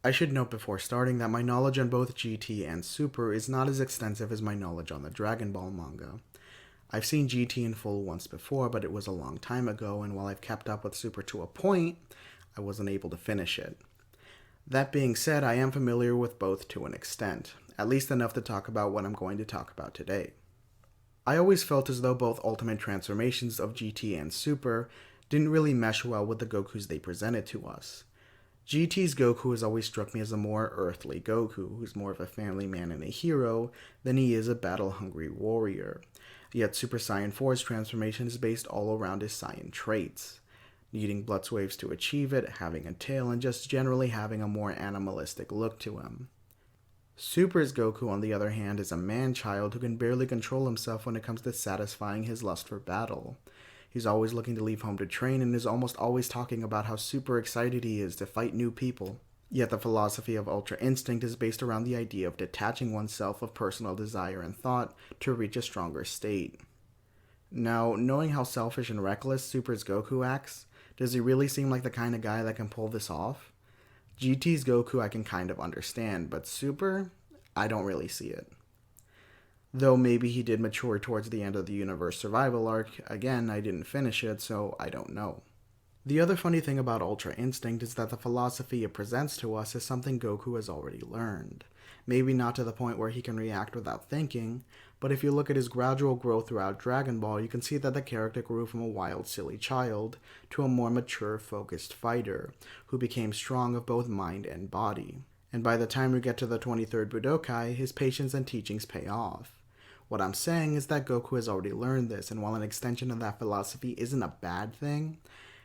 I should note before starting that my knowledge on both GT and Super is not as extensive as my knowledge on the Dragon Ball manga. I've seen GT in full once before, but it was a long time ago, and while I've kept up with Super to a point, I wasn't able to finish it. That being said, I am familiar with both to an extent, at least enough to talk about what I'm going to talk about today. I always felt as though both ultimate transformations of GT and Super didn't really mesh well with the Gokus they presented to us. GT's Goku has always struck me as a more earthly Goku, who's more of a family man and a hero than he is a battle-hungry warrior. Yet Super Saiyan 4's transformation is based all around his Saiyan traits. Needing blood waves to achieve it, having a tail, and just generally having a more animalistic look to him. Super's Goku, on the other hand, is a man-child who can barely control himself when it comes to satisfying his lust for battle. He's always looking to leave home to train and is almost always talking about how super excited he is to fight new people. Yet the philosophy of Ultra Instinct is based around the idea of detaching oneself of personal desire and thought to reach a stronger state. Now, knowing how selfish and reckless Super's Goku acts, does he really seem like the kind of guy that can pull this off? GT's Goku I can kind of understand, but Super? I don't really see it. Though maybe he did mature towards the end of the universe survival arc, again, I didn't finish it, so I don't know. The other funny thing about Ultra Instinct is that the philosophy it presents to us is something Goku has already learned. Maybe not to the point where he can react without thinking, but if you look at his gradual growth throughout Dragon Ball, you can see that the character grew from a wild, silly child to a more mature, focused fighter, who became strong of both mind and body. And by the time we get to the 23rd Budokai, his patience and teachings pay off. What I'm saying is that Goku has already learned this, and while an extension of that philosophy isn't a bad thing,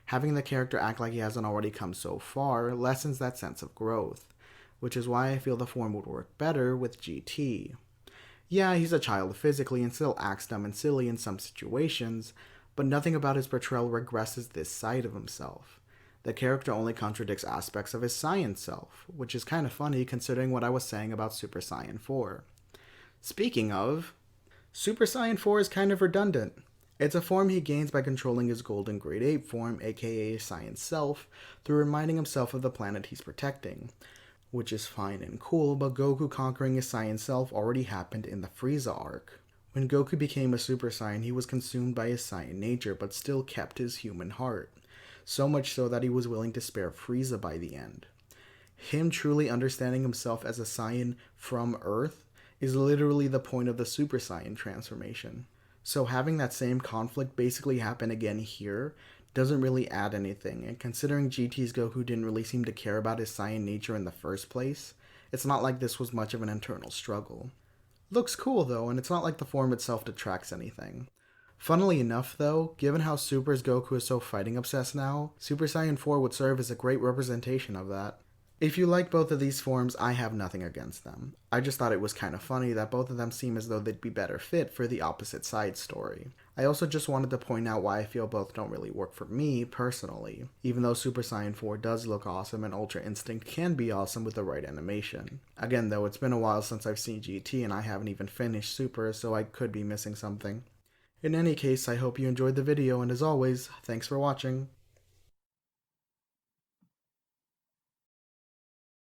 having the character act like he hasn't already come so far lessens that sense of growth, which is why I feel the form would work better with GT. Yeah, he's a child physically and still acts dumb and silly in some situations, but nothing about his portrayal regresses this side of himself. The character only contradicts aspects of his Saiyan self, which is kind of funny considering what I was saying about Super Saiyan 4. Speaking of, Super Saiyan 4 is kind of redundant. It's a form he gains by controlling his golden grade ape form, aka his Saiyan self, through reminding himself of the planet he's protecting. Which is fine and cool, but Goku conquering his Saiyan self already happened in the Frieza arc. When Goku became a Super Saiyan, he was consumed by his Saiyan nature, but still kept his human heart. So much so that he was willing to spare Frieza by the end. Him truly understanding himself as a Saiyan from Earth is literally the point of the Super Saiyan transformation. So having that same conflict basically happen again here doesn't really add anything, and considering GT's Goku didn't really seem to care about his Saiyan nature in the first place, it's not like this was much of an internal struggle. Looks cool though, and it's not like the form itself detracts anything. Funnily enough though, given how Super's Goku is so fighting obsessed now, Super Saiyan 4 would serve as a great representation of that. If you like both of these forms, I have nothing against them. I just thought it was kind of funny that both of them seem as though they'd be better fit for the opposite side story. I also just wanted to point out why I feel both don't really work for me, personally, even though Super Saiyan 4 does look awesome and Ultra Instinct can be awesome with the right animation. Again though, it's been a while since I've seen GT and I haven't even finished Super, so I could be missing something. In any case, I hope you enjoyed the video, and as always, thanks for watching.